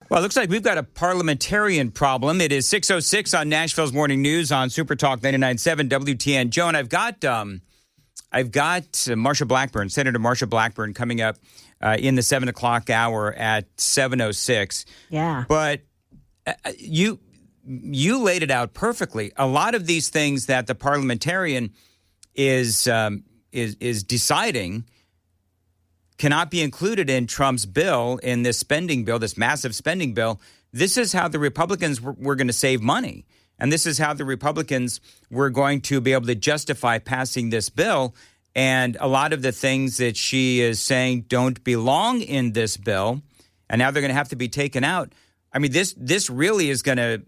Well, it looks like we've got a parliamentarian problem. It is 6:06 on Nashville's Morning News on Super Talk 99.7 WTN. Joe, and I've got Marsha Blackburn, Senator Marsha Blackburn, coming up in the 7 o'clock hour at 7:06. Yeah. But you laid it out perfectly. A lot of these things that the parliamentarian is deciding cannot be included in Trump's bill, in this spending bill, this massive spending bill. This is how the Republicans were going to save money. And this is how the Republicans were going to be able to justify passing this bill. And a lot of the things that she is saying don't belong in this bill, and now they're going to have to be taken out. I mean, this really is going to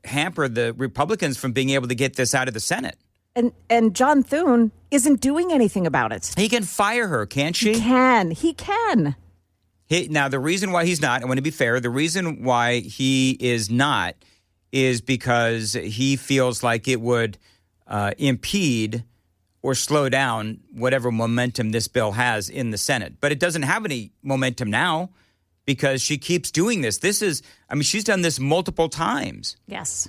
hamper the Republicans from being able to get this out of the Senate. And John Thune isn't doing anything about it. He can fire her, can't she? He can. Now, the reason why he's not, I want to be fair, the reason why he is not is because he feels like it would impede or slow down whatever momentum this bill has in the Senate. But it doesn't have any momentum now because she keeps doing this. She's done this multiple times. Yes.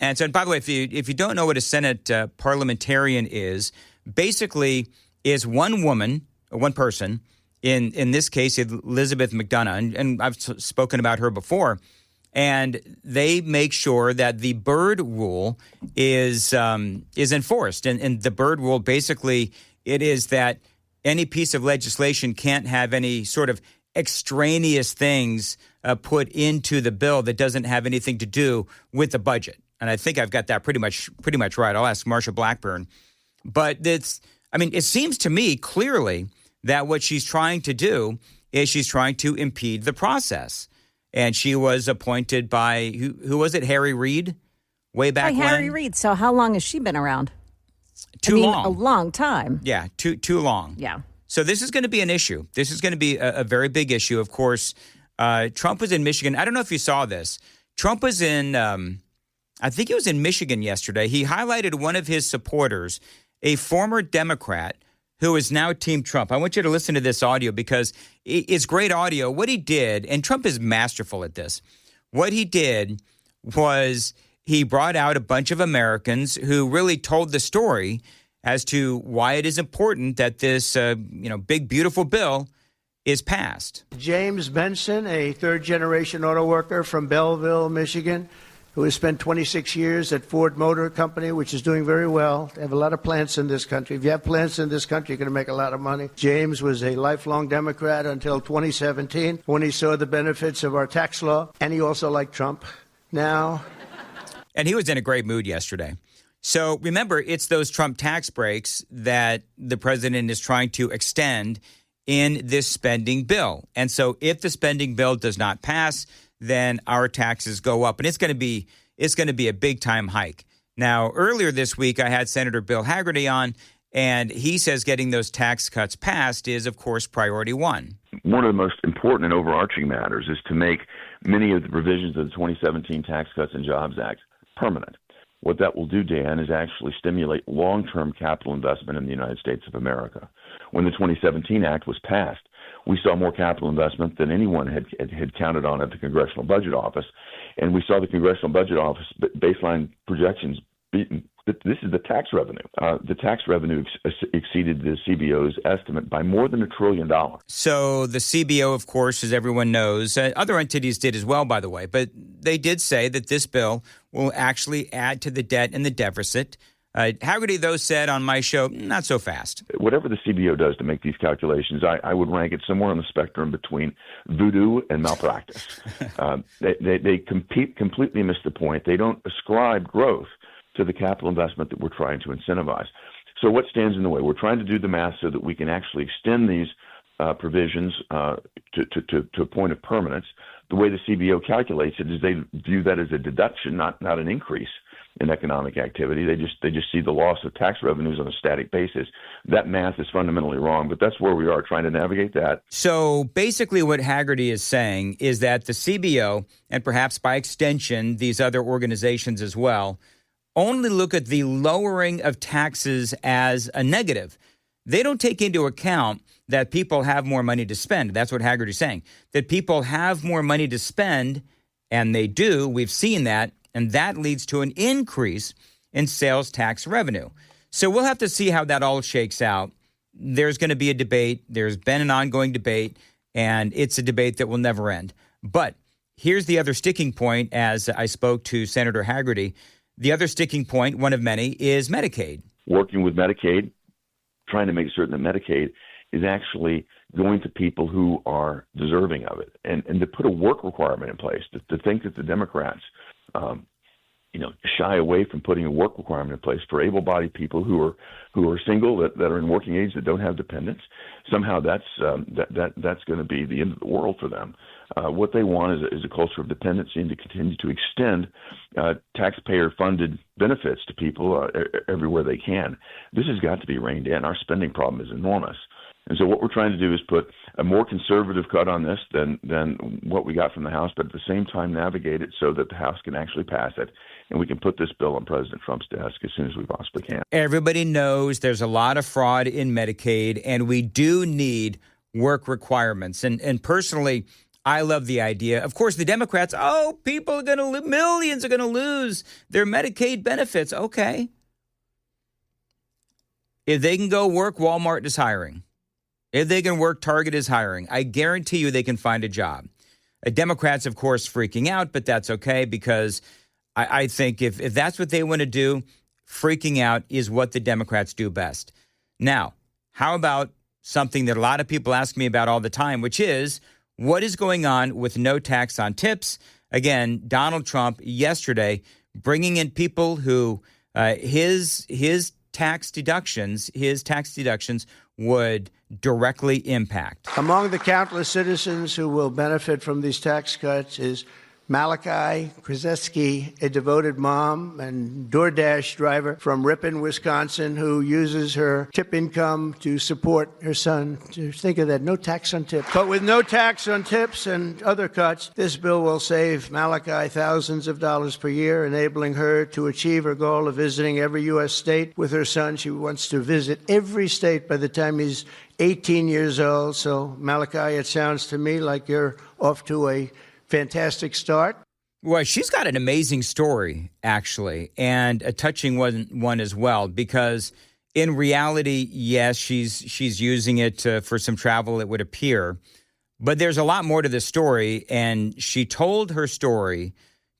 And so, and by the way, if you don't know what a Senate parliamentarian is, basically is one woman, or one person, in this case, Elizabeth McDonough, and I've spoken about her before, and they make sure that the Byrd rule is enforced. And the Byrd rule, basically, it is that any piece of legislation can't have any sort of extraneous things put into the bill that doesn't have anything to do with the budget. And I think I've got that pretty much right. I'll ask Marsha Blackburn. But it seems to me clearly that what she's trying to do is she's trying to impede the process. And she was appointed by, who was it, Harry Reid, way back when? Harry Reid. So how long has she been around? Too long. A long time. Yeah, too long. Yeah. So this is going to be an issue. This is going to be a very big issue. Of course, Trump was in Michigan. I don't know if you saw this. Trump was in, I think he was in Michigan yesterday. He highlighted one of his supporters, a former Democrat who is now Team Trump. I want you to listen to this audio because it's great audio. What he did, and Trump is masterful at this, what he did was he brought out a bunch of Americans who really told the story as to why it is important that this, big, beautiful bill is passed. James Benson, a third-generation auto worker from Belleville, Michigan, who has spent 26 years at Ford Motor Company, which is doing very well. They have a lot of plants in this country. If you have plants in this country, you're going to make a lot of money. James was a lifelong Democrat until 2017 when he saw the benefits of our tax law, and he also liked Trump. Now... And he was in a great mood yesterday. So remember, it's those Trump tax breaks that the president is trying to extend in this spending bill. And so if the spending bill does not pass, then our taxes go up. And it's going to be a big time hike. Now, earlier this week, I had Senator Bill Hagerty on, and he says getting those tax cuts passed is, of course, priority one. One of the most important and overarching matters is to make many of the provisions of the 2017 Tax Cuts and Jobs Act permanent. What that will do, Dan, is actually stimulate long-term capital investment in the United States of America. When the 2017 Act was passed, we saw more capital investment than anyone had counted on at the Congressional Budget Office. And we saw the Congressional Budget Office baseline projections beaten. This is the tax revenue. The tax revenue exceeded the CBO's estimate by more than $1 trillion. So the CBO, of course, as everyone knows, other entities did as well, by the way, but they did say that this bill will actually add to the debt and the deficit. Hagerty, though, said on my show, not so fast. Whatever the CBO does to make these calculations, I would rank it somewhere on the spectrum between voodoo and malpractice. They completely miss the point. They don't ascribe growth to the capital investment that we're trying to incentivize. So what stands in the way? We're trying to do the math so that we can actually extend these provisions to a point of permanence. The way the CBO calculates it is they view that as a deduction, not an increase in economic activity. They just see the loss of tax revenues on a static basis. That math is fundamentally wrong, but that's where we are trying to navigate that. So basically what Hagerty is saying is that the CBO, and perhaps by extension these other organizations as well, only look at the lowering of taxes as a negative. They don't take into account that people have more money to spend. That's what Haggerty's saying, that people have more money to spend, and they do. We've seen that, and that leads to an increase in sales tax revenue. So we'll have to see how that all shakes out. There's going to be a debate. There's been an ongoing debate, and it's a debate that will never end. But here's the other sticking point, as I spoke to Senator Haggerty. The other sticking point, one of many, is Medicaid. Working with Medicaid, trying to make certain that Medicaid is actually going to people who are deserving of it, and to put a work requirement in place. To think that the Democrats, shy away from putting a work requirement in place for able-bodied people who are single, that are in working age, that don't have dependents. Somehow that's going to be the end of the world for them. What they want is a culture of dependency, and to continue to extend taxpayer-funded benefits to people everywhere they can. This has got to be reined in. Our spending problem is enormous. And so what we're trying to do is put a more conservative cut on this than what we got from the House, but at the same time navigate it so that the House can actually pass it, and we can put this bill on President Trump's desk as soon as we possibly can. Everybody knows there's a lot of fraud in Medicaid, and we do need work requirements. And personally, I love the idea. Of course, the Democrats, people are going to millions are going to lose their Medicaid benefits. Okay. If they can go work, Walmart is hiring. If they can work, Target is hiring. I guarantee you they can find a job. Democrats, of course, freaking out, but that's okay, because I think if that's what they want to do, freaking out is what the Democrats do best. Now, how about something that a lot of people ask me about all the time, which is what is going on with no tax on tips? Again, Donald Trump yesterday bringing in people who his tax deductions would directly impact. Among the countless citizens who will benefit from these tax cuts is Malachi Krzyzewski, a devoted mom and DoorDash driver from Ripon, Wisconsin, who uses her tip income to support her son. To think of that, no tax on tips. But with no tax on tips and other cuts, this bill will save Malachi thousands of dollars per year, enabling her to achieve her goal of visiting every U.S. state with her son. She wants to visit every state by the time he's 18 years old. So, Malachi, it sounds to me like you're off to a fantastic start. Well, she's got an amazing story, actually, and a touching one as well, because in reality, yes, she's using it for some travel, it would appear. But there's a lot more to this story, and she told her story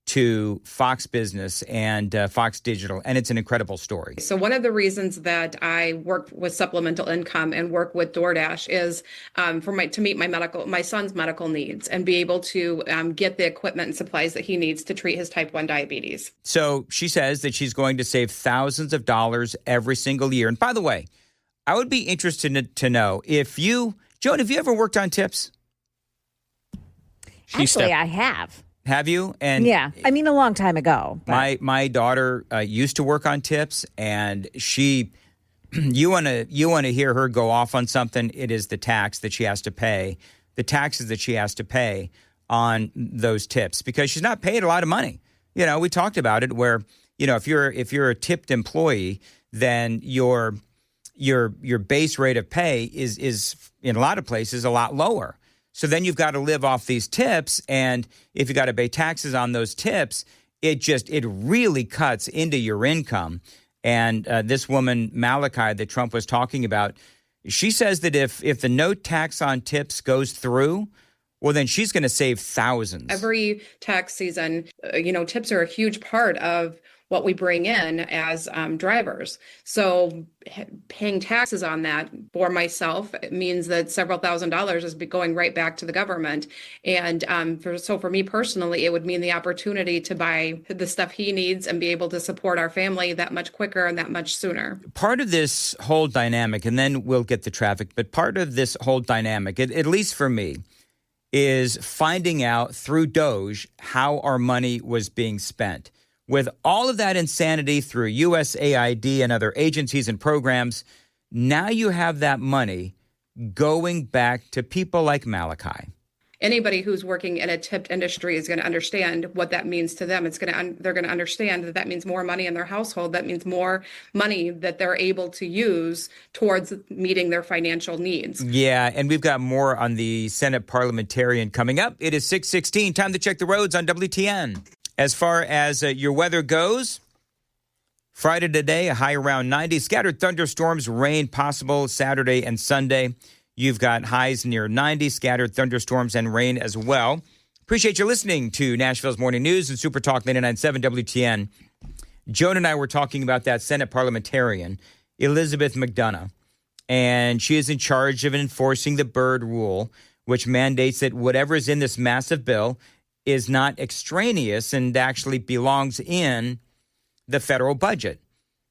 to Fox Business and Fox Digital, and it's an incredible story. So one of the reasons that I work with supplemental income and work with DoorDash is to meet my son's medical needs and be able to get the equipment and supplies that he needs to treat his type 1 diabetes. So she says that she's going to save thousands of dollars every single year. And by the way, I would be interested to know Joan, have you ever worked on tips? Actually, I have. Have you? And yeah, I mean, a long time ago. But. My daughter used to work on tips, and you want to hear her go off on something. It is the tax that she has to pay, the taxes that she has to pay on those tips, because she's not paid a lot of money. We talked about it where if you're a tipped employee, then your base rate of pay is in a lot of places a lot lower. So then you've got to live off these tips, and if you got to pay taxes on those tips, it really cuts into your income. And this woman, Malachi, that Trump was talking about, she says that if the no tax on tips goes through, well, then she's going to save thousands. Every tax season, tips are a huge part of what we bring in as drivers. So paying taxes on that for myself, it means that several $1,000s is going right back to the government. And for me personally, it would mean the opportunity to buy the stuff he needs and be able to support our family that much quicker and that much sooner. Part of this whole dynamic, and then we'll get the traffic, but part of this whole dynamic, at least for me, is finding out through Doge how our money was being spent. With all of that insanity through USAID and other agencies and programs, now you have that money going back to people like Malachi. anybody who's working in a tipped industry is going to understand what that means to them. They're going to understand that means more money in their household. That means more money that they're able to use towards meeting their financial needs. Yeah, and we've got more on the Senate parliamentarian coming up. It is 6:16. Time to check the roads on WTN. As far as your weather goes, Friday today, a high around 90. Scattered thunderstorms, rain possible Saturday and Sunday. You've got highs near 90, scattered thunderstorms and rain as well. Appreciate you listening to Nashville's Morning News and Super Talk 99.7 WTN. Joan and I were talking about that Senate parliamentarian, Elizabeth McDonough, and she is in charge of enforcing the Byrd Rule, which mandates that whatever is in this massive bill is not extraneous and actually belongs in the federal budget.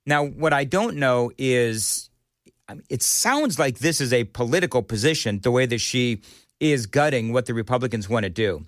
Now, what I don't know is, it sounds like this is a political position, the way that she is gutting what the Republicans want to do.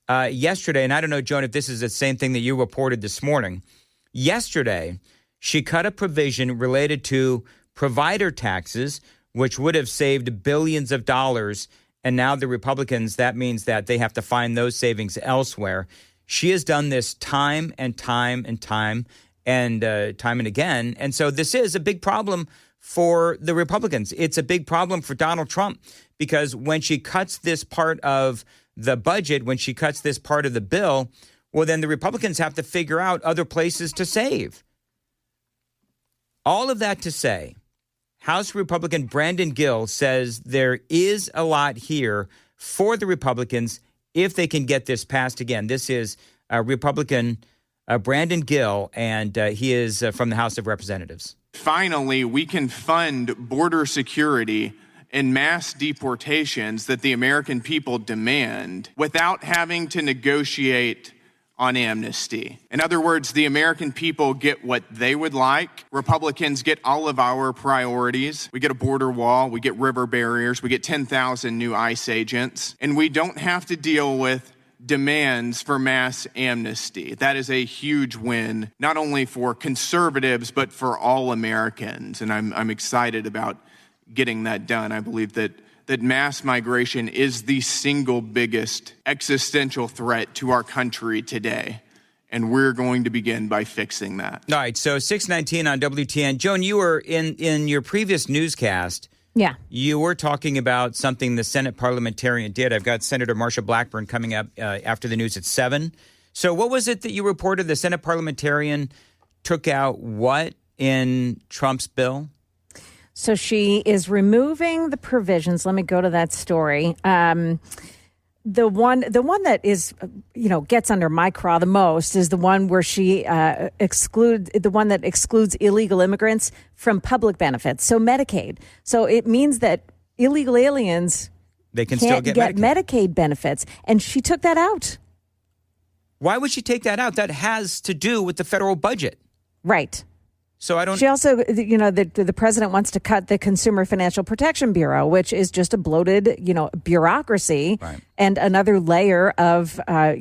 Yesterday, and I don't know, Joan, if this is the same thing that you reported this morning, yesterday, she cut a provision related to provider taxes, which would have saved billions of dollars. And now the Republicans, that means that they have to find those savings elsewhere. She has done this time and time and again. And so this is a big problem for the Republicans. It's a big problem for Donald Trump, because when she cuts this part of the budget, when she cuts this part of the bill, well, then the Republicans have to figure out other places to save. All of that to say, House Republican Brandon Gill says there is a lot here for the Republicans if they can get this passed again. This is Republican Brandon Gill, and he is from the House of Representatives. Finally, we can fund border security and mass deportations that the American people demand without having to negotiate on amnesty. In other words, the American people get what they would like. Republicans get all of our priorities. We get a border wall, we get river barriers, we get 10,000 new ICE agents, and we don't have to deal with demands for mass amnesty. That is a huge win, not only for conservatives, but for all Americans. And I'm excited about getting that done. I believe that mass migration is the single biggest existential threat to our country today. And we're going to begin by fixing that. All right, so 6:19 on WTN. Joan, you were in your previous newscast. Yeah. You were talking about something the Senate parliamentarian did. I've got Senator Marsha Blackburn coming up after the news at 7. So what was it that you reported the Senate parliamentarian took out what in Trump's bill? So she is removing the provisions. Let me go to that story. The one that is, gets under my craw the most is the one where she excludes illegal immigrants from public benefits. So Medicaid. So it means that illegal aliens they can still get Medicaid benefits, and she took that out. Why would she take that out? That has to do with the federal budget, right? So I don't. She also, the president wants to cut the Consumer Financial Protection Bureau, which is just a bloated, bureaucracy, right, and another layer of, of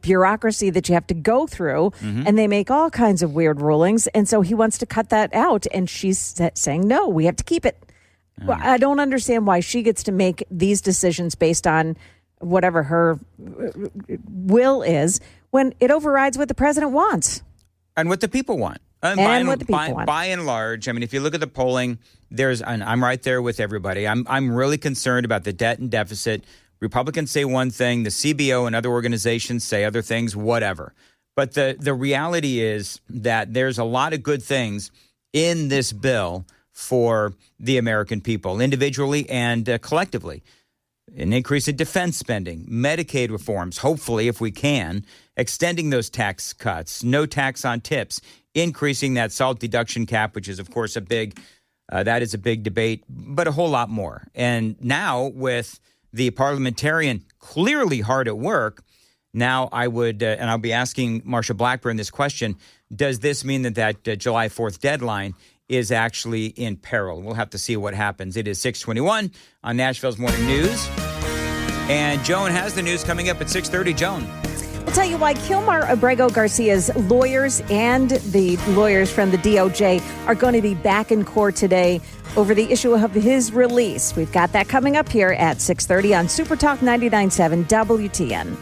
bureaucracy that you have to go through, and they make all kinds of weird rulings, and so he wants to cut that out, and she's saying no, we have to keep it. Well, I don't understand why she gets to make these decisions based on whatever her will is when it overrides what the president wants. And what the people want. By and large, I mean, if you look at the polling, and I'm right there with everybody. I'm really concerned about the debt and deficit. Republicans say one thing, the CBO and other organizations say other things, whatever. But the reality is that there's a lot of good things in this bill for the American people, individually and collectively. An increase in defense spending, Medicaid reforms, hopefully, if we can, extending those tax cuts, no tax on tips, increasing that SALT deduction cap, which is, of course, that is a big debate, but a whole lot more. And now with the parliamentarian clearly hard at work, now I would, and I'll be asking Marsha Blackburn this question, does this mean that July 4th deadline is actually in peril? We'll have to see what happens. It is 6:21 on Nashville's Morning News. And Joan has the news coming up at 6:30. Joan. I'll tell you why Kilmar Abrego Garcia's lawyers and the lawyers from the DOJ are going to be back in court today over the issue of his release. We've got that coming up here at 6:30 on Super Talk 99.7 WTN.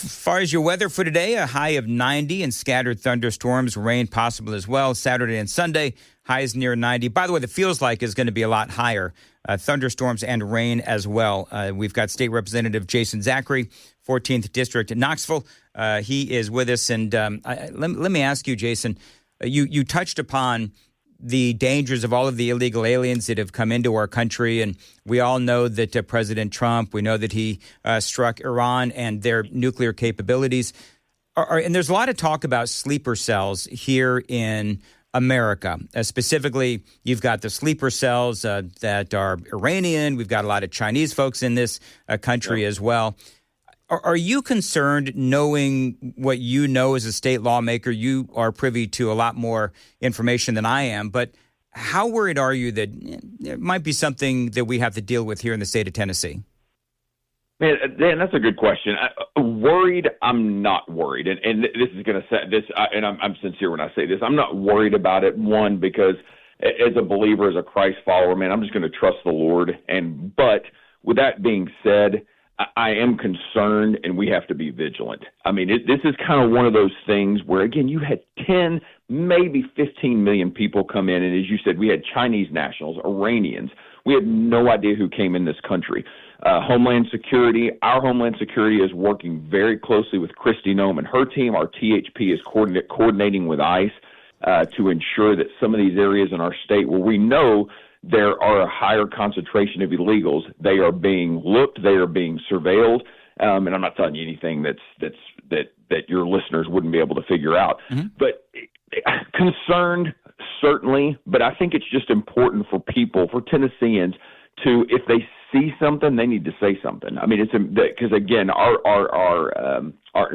As far as your weather for today, a high of 90 and scattered thunderstorms, rain possible as well. Saturday and Sunday, highs near 90. By the way, the feels like is going to be a lot higher. Thunderstorms and rain as well. We've got State Representative Jason Zachary, 14th District in Knoxville. He is with us. And let me ask you, Jason, you touched upon the dangers of all of the illegal aliens that have come into our country. And we all know that President Trump, we know that he struck Iran and their nuclear capabilities. And there's a lot of talk about sleeper cells here in America. Specifically, you've got the sleeper cells that are Iranian. We've got a lot of Chinese folks in this country as well. Are you concerned, knowing what you know as a state lawmaker? You are privy to a lot more information than I am, but how worried are you that there might be something that we have to deal with here in the state of Tennessee? Man, Dan, that's a good question. Worried, I'm not worried. And this is going to set this, and I'm sincere when I say this. I'm not worried about it, one, because as a believer, as a Christ follower, man, I'm just going to trust the Lord. But with that being said, I am concerned, and we have to be vigilant. I mean, this is kind of one of those things where, again, you had 10, maybe 15 million people come in, and as you said, we had Chinese nationals, Iranians. We had no idea who came in this country. Homeland Security, our Homeland Security is working very closely with Kristi Noem and her team. Our THP is coordinating with ICE to ensure that some of these areas in our state where we know there are a higher concentration of illegals, they are being looked, they are being surveilled, and I'm not telling you anything that your listeners wouldn't be able to figure out. Mm-hmm. But concerned, certainly, but I think it's just important for people, for Tennesseans, to, if they see something, they need to say something. I mean, it's because, again, our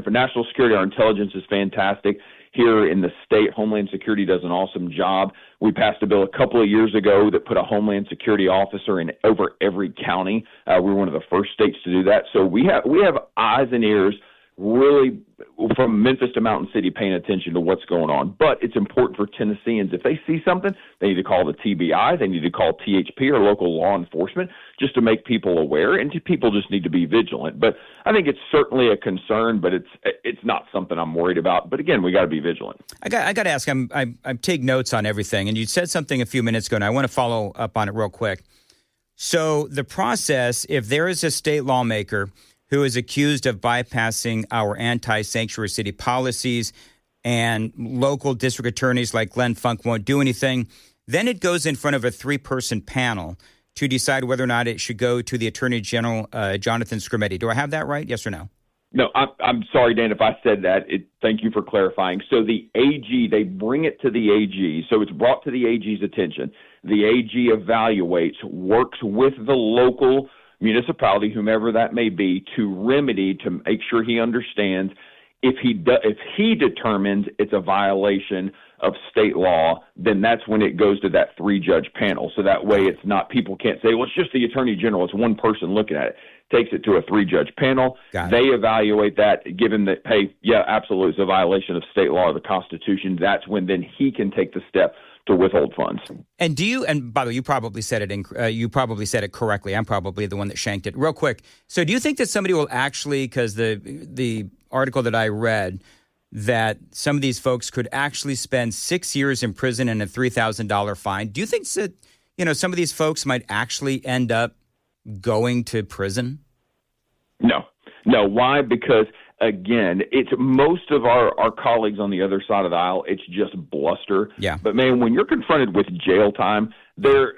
for national security, our intelligence is fantastic. Here in the state, Homeland Security does an awesome job. We passed a bill a couple of years ago that put a Homeland Security officer in over every county. We were one of the first states to do that. So we have eyes and ears really from Memphis to Mountain City paying attention to what's going on. But it's important for Tennesseans, if they see something, they need to call the TBI, they need to call THP or local law enforcement just to make people aware, and people just need to be vigilant. But I think it's certainly a concern, but it's not something I'm worried about. But again, we got to be vigilant. I got to ask, I take notes on everything, and you said something a few minutes ago, and I want to follow up on it real quick. So the process, if there is a state lawmaker who is accused of bypassing our anti-sanctuary city policies and local district attorneys like Glenn Funk won't do anything, then it goes in front of a 3-person panel to decide whether or not it should go to the Attorney General, Jonathan Skrmetti. Do I have that right? Yes or no? No, I'm sorry, Dan, if I said that. Thank you for clarifying. So the AG, they bring it to the AG. So it's brought to the AG's attention. The AG evaluates, works with the local municipality, whomever that may be, to remedy, to make sure he understands. If he determines it's a violation of state law, then that's when it goes to that 3-judge panel. So that way it's not, people can't say, well, it's just the Attorney General. It's one person looking at it. Takes it to a 3-judge panel. They evaluate that, given that, hey, yeah, absolutely, it's a violation of state law or the Constitution. That's when then he can take the step to withhold funds. And by the way, you probably said it correctly. I'm probably the one that shanked it. Real quick. So do you think that somebody will actually, because the article that I read, that some of these folks could actually spend 6 years in prison and a $3,000 fine. Do you think that, some of these folks might actually end up going to prison? No. Why? Because, again, it's most of our colleagues on the other side of the aisle, it's just bluster. Yeah. But, man, when you're confronted with jail time, they're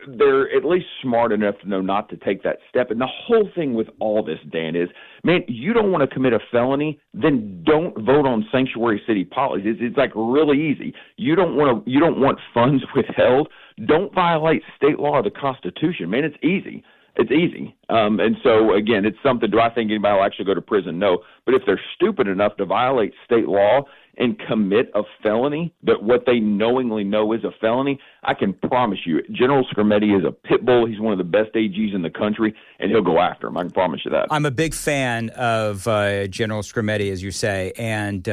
at least smart enough to know not to take that step. And the whole thing with all this, Dan, is, man, you don't want to commit a felony, then don't vote on sanctuary city policies. It's like really easy. You don't want funds withheld. Don't violate state law or the Constitution. Man, it's easy. It's easy. And so, again, it's something, do I think anybody will actually go to prison? No. But if they're stupid enough to violate state law and commit a felony, that what they knowingly know is a felony, I can promise you, General Skrmetti is a pit bull. He's one of the best AGs in the country, and he'll go after him. I can promise you that. I'm a big fan of General Skrmetti, as you say, and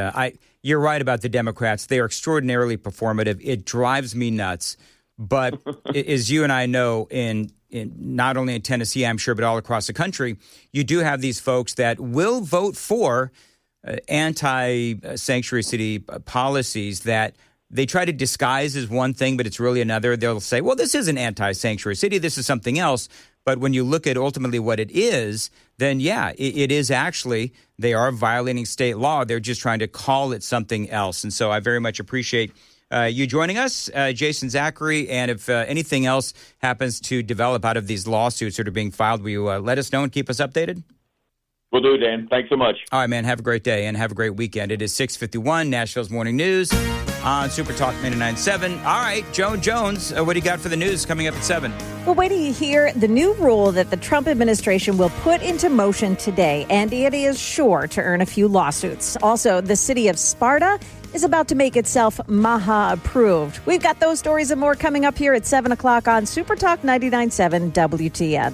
you're right about the Democrats. They are extraordinarily performative. It drives me nuts. But as you and I know, in not only in Tennessee, I'm sure, but all across the country, you do have these folks that will vote for anti-sanctuary city policies that they try to disguise as one thing, but it's really another. They'll say, well, this isn't anti-sanctuary city. This is something else. But when you look at ultimately what it is, then, yeah, it is actually, they are violating state law. They're just trying to call it something else. And so I very much appreciate you joining us, Jason Zachary. And if anything else happens to develop out of these lawsuits that are being filed, will you let us know and keep us updated? Will do, Dan. Thanks so much. All right, man. Have a great day and have a great weekend. It is 6:51, Nashville's Morning News on Super Talk 99.7. All right, Joan Jones, what do you got for the news coming up at 7? Well, wait till you hear the new rule that the Trump administration will put into motion today, and it is sure to earn a few lawsuits. Also, the city of Sparta is about to make itself MAHA approved. We've got those stories and more coming up here at 7 o'clock on Super Talk 99.7 WTN.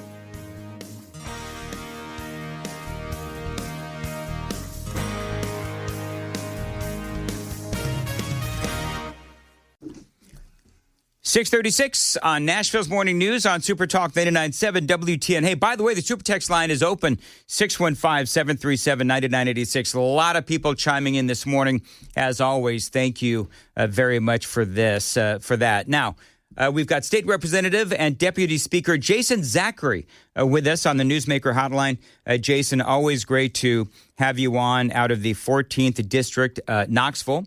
.636 on Nashville's Morning News on Super Talk 99.7 WTN. Hey, by the way, the Super Text line is open, 615-737-9986. A lot of people chiming in this morning. As always, thank you very much for that. Now, we've got State Representative and Deputy Speaker Jason Zachary with us on the Newsmaker Hotline. Jason, always great to have you on out of the 14th District, Knoxville.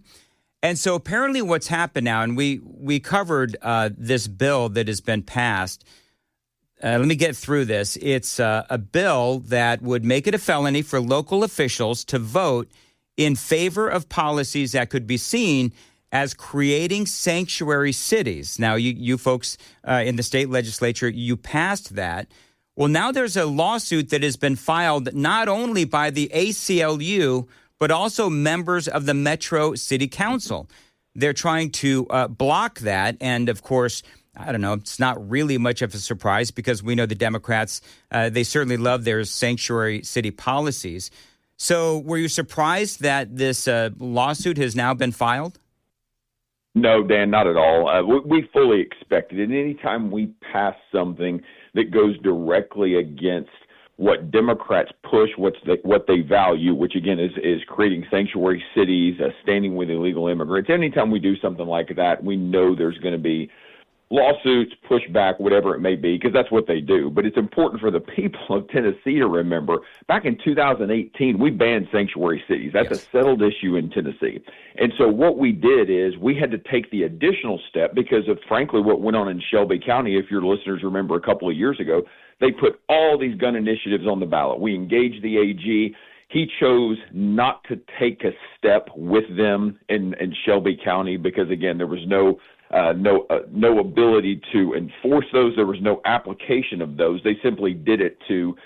And so apparently what's happened now, and we covered this bill that has been passed. Let me get through this. It's a bill that would make it a felony for local officials to vote in favor of policies that could be seen as creating sanctuary cities. Now, you folks in the state legislature, you passed that. Well, now there's a lawsuit that has been filed not only by the ACLU, but also members of the Metro City Council. They're trying to block that. And, of course, I don't know, it's not really much of a surprise because we know the Democrats, they certainly love their sanctuary city policies. So were you surprised that this lawsuit has now been filed? No, Dan, not at all. We fully expected it. Anytime we pass something that goes directly against what Democrats push, what they value, which again is creating sanctuary cities, standing with illegal immigrants. Anytime we do something like that, we know there's going to be lawsuits, pushback, whatever it may be, because that's what they do. But it's important for the people of Tennessee to remember, back in 2018, we banned sanctuary cities. That's a settled issue in Tennessee. And so what we did is we had to take the additional step because of, frankly, what went on in Shelby County. If your listeners remember a couple of years ago, they put all these gun initiatives on the ballot. We engaged the AG. He chose not to take a step with them in Shelby County because, again, there was no ability to enforce those. There was no application of those. They simply did it to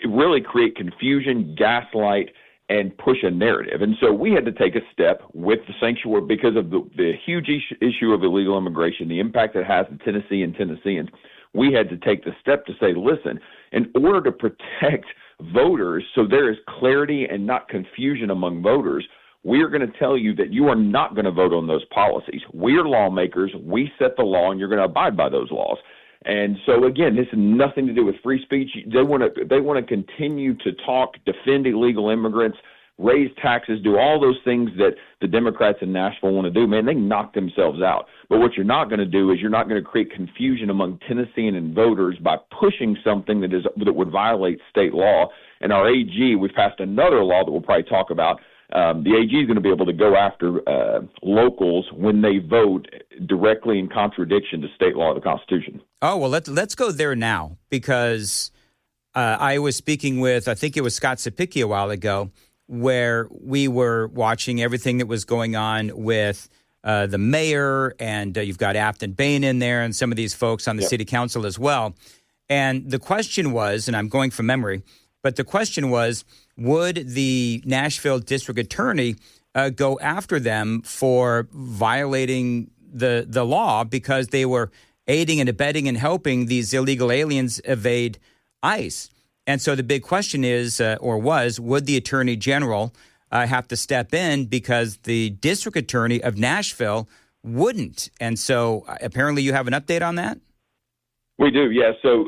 really create confusion, gaslight, and push a narrative. And so we had to take a step with the sanctuary because of the huge issue of illegal immigration, the impact it has in Tennessee and Tennesseans. We had to take the step to say, listen, in order to protect voters so there is clarity and not confusion among voters, we are going to tell you that you are not going to vote on those policies. We are lawmakers. We set the law, and you're going to abide by those laws. And so, again, this has nothing to do with free speech. They want to continue to talk, defend illegal immigrants, raise taxes, do all those things that the Democrats in Nashville want to do. Man, they knock themselves out. But what you're not going to do is you're not going to create confusion among Tennessean and voters by pushing something that would violate state law. And our AG, we've passed another law that we'll probably talk about. The AG is going to be able to go after locals when they vote directly in contradiction to state law of the Constitution. Oh, well, let's go there now because I was speaking with, I think it was Scott Sapicki a while ago, where we were watching everything that was going on with the mayor, and you've got Afton Bain in there and some of these folks on the city council as well. And the question was, and I'm going from memory, but the question was, would the Nashville district attorney go after them for violating the law because they were aiding and abetting and helping these illegal aliens evade ICE? And so the big question is, would the attorney general have to step in because the district attorney of Nashville wouldn't. And so apparently you have an update on that? We do, yeah. So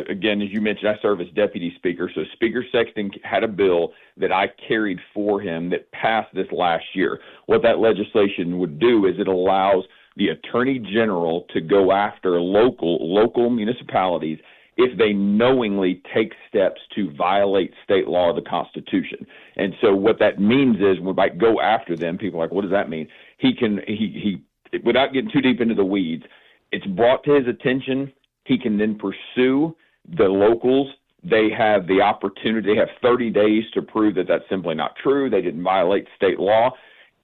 again, as you mentioned, I serve as deputy speaker. So Speaker Sexton had a bill that I carried for him that passed this last year. What that legislation would do is it allows the Attorney General to go after local municipalities if they knowingly take steps to violate state law or the Constitution. And so what that means is we might go after them. People are like, what does that mean? He without getting too deep into the weeds, it's brought to his attention. He can then pursue the locals. They have the opportunity. They have 30 days to prove that that's simply not true. They didn't violate state law.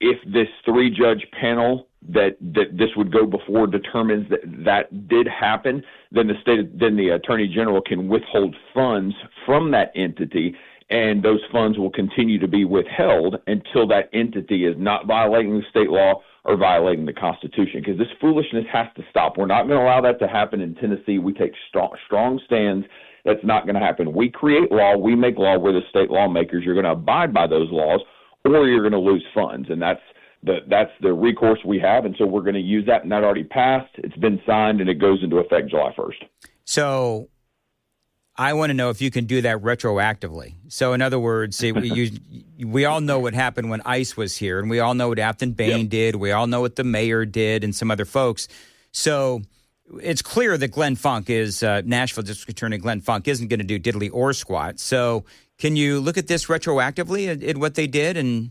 If this 3-judge panel that this would go before determines that did happen, then the Attorney General can withhold funds from that entity, and those funds will continue to be withheld until that entity is not violating the state law or violating the Constitution, because this foolishness has to stop. We're not going to allow that to happen in Tennessee. We take strong stands. That's not going to happen. We create law. We make law. We're the state lawmakers. You're going to abide by those laws, or you're going to lose funds, and that's the recourse we have, and so we're going to use that, and that already passed. It's been signed, and it goes into effect July 1st. So I want to know if you can do that retroactively. So in other words, we all know what happened when ICE was here, and we all know what Afton Bain did. We all know what the mayor did and some other folks. So it's clear that Glenn Funk is, Nashville District Attorney Glenn Funk isn't going to do diddly or squat. So can you look at this retroactively at what they did and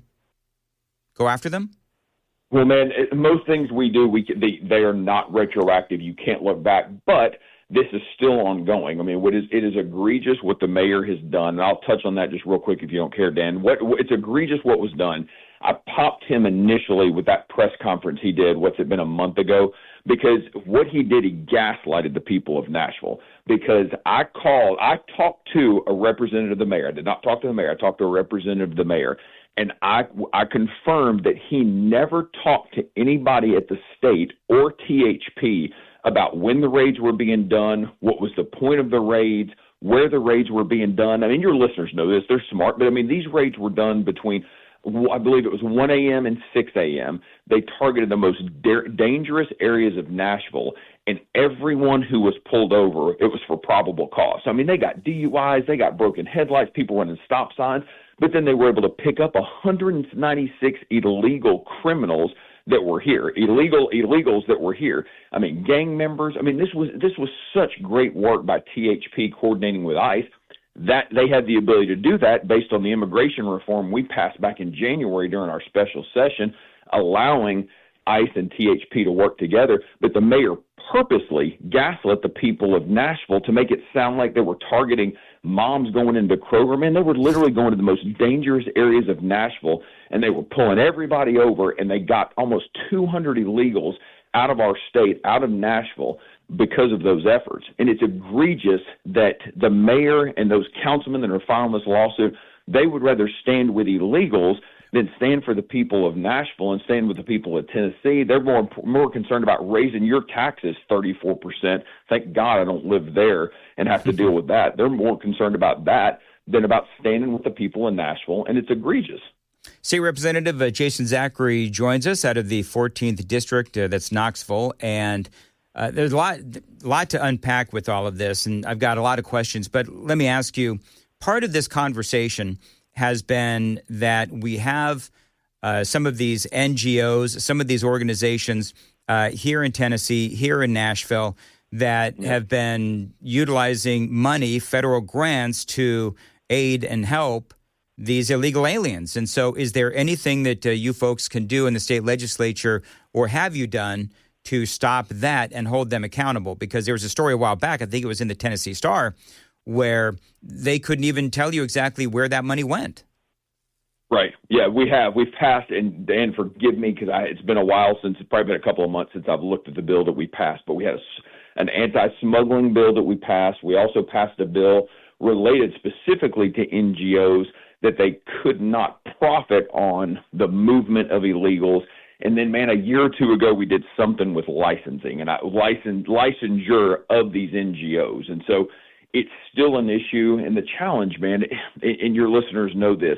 go after them? Well, man, most things we do, they are not retroactive. You can't look back, but this is still ongoing. I mean, it is egregious what the mayor has done, and I'll touch on that just real quick if you don't care, Dan. It's egregious what was done. I popped him initially with that press conference he did, what's it been, a month ago, because what he did, he gaslighted the people of Nashville. Because I talked to a representative of the mayor. I did not talk to the mayor. I talked to a representative of the mayor. And I confirmed that he never talked to anybody at the state or THP about when the raids were being done, what was the point of the raids, where the raids were being done. I mean, your listeners know this. They're smart. But, I mean, these raids were done between, I believe it was 1 a.m. and 6 a.m. They targeted the most dangerous areas of Nashville. And everyone who was pulled over, it was for probable cause. So, I mean, they got DUIs, they got broken headlights, people running stop signs. But then they were able to pick up 196 illegal criminals that were here, illegals that were here. I mean, gang members. I mean, this was such great work by THP coordinating with ICE that they had the ability to do that based on the immigration reform we passed back in January during our special session, allowing ICE and THP to work together. But the mayor purposely gaslit the people of Nashville to make it sound like they were targeting moms going into Kroger. Man, they were literally going to the most dangerous areas of Nashville, and they were pulling everybody over, and they got almost 200 illegals out of our state, out of Nashville, because of those efforts. And it's egregious that the mayor and those councilmen that are filing this lawsuit, they would rather stand with illegals than stand for the people of Nashville and stand with the people of Tennessee. They're more concerned about raising your taxes 34%. Thank God I don't live there and have to deal with that. They're more concerned about that than about standing with the people in Nashville, and it's egregious. State Representative Jason Zachary joins us out of the 14th District, that's Knoxville, and there's a lot to unpack with all of this, and I've got a lot of questions. But let me ask you, part of this conversation has been that we have some of these NGOs, some of these organizations here in Tennessee, here in Nashville, that have been utilizing money, federal grants, to aid and help these illegal aliens. And so is there anything that you folks can do in the state legislature, or have you done, to stop that and hold them accountable? Because there was a story a while back, I think it was in the Tennessee Star, where they couldn't even tell you exactly where that money went. Right. Yeah, we have. We've passed, and Dan, forgive me, because it's been a while since, it's probably been a couple of months since I've looked at the bill that we passed, but we had an anti-smuggling bill that we passed. We also passed a bill related specifically to NGOs that they could not profit on the movement of illegals. And then, man, a year or two ago, we did something with licensing and licensure of these NGOs. And so it's still an issue. And the challenge, man, and your listeners know this,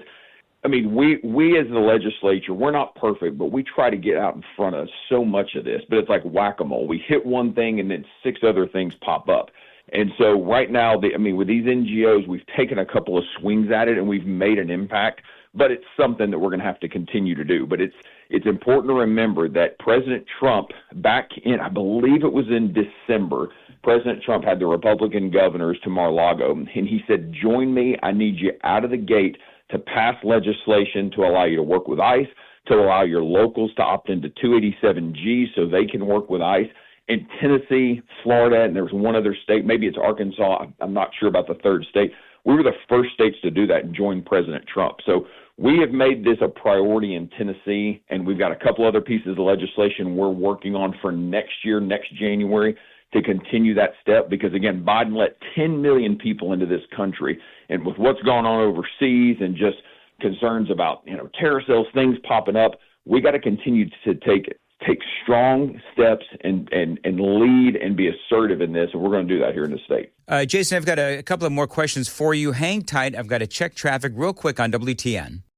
I mean, we as the legislature, we're not perfect, but we try to get out in front of so much of this. But it's like whack-a-mole. We hit one thing and then 6 other things pop up. And so right now, with these NGOs, we've taken a couple of swings at it and we've made an impact. But it's something that we're going to have to continue to do. But it's important to remember that President Trump, back in, I believe it was in December, President Trump had the Republican governors to Mar-a-Lago, and he said, join me. I need you out of the gate to pass legislation to allow you to work with ICE, to allow your locals to opt into 287G so they can work with ICE. In Tennessee, Florida, and there was one other state, maybe it's Arkansas, I'm not sure about the third state. We were the first states to do that and join President Trump. So we have made this a priority in Tennessee, and we've got a couple other pieces of legislation we're working on for next year, next January, to continue that step. Because, again, Biden let 10 million people into this country, and with what's going on overseas and just concerns about, terror cells, things popping up, we got to continue to take strong steps and lead and be assertive in this, and we're going to do that here in the state. Jason, I've got a couple of more questions for you. Hang tight. I've got to check traffic real quick on WTN.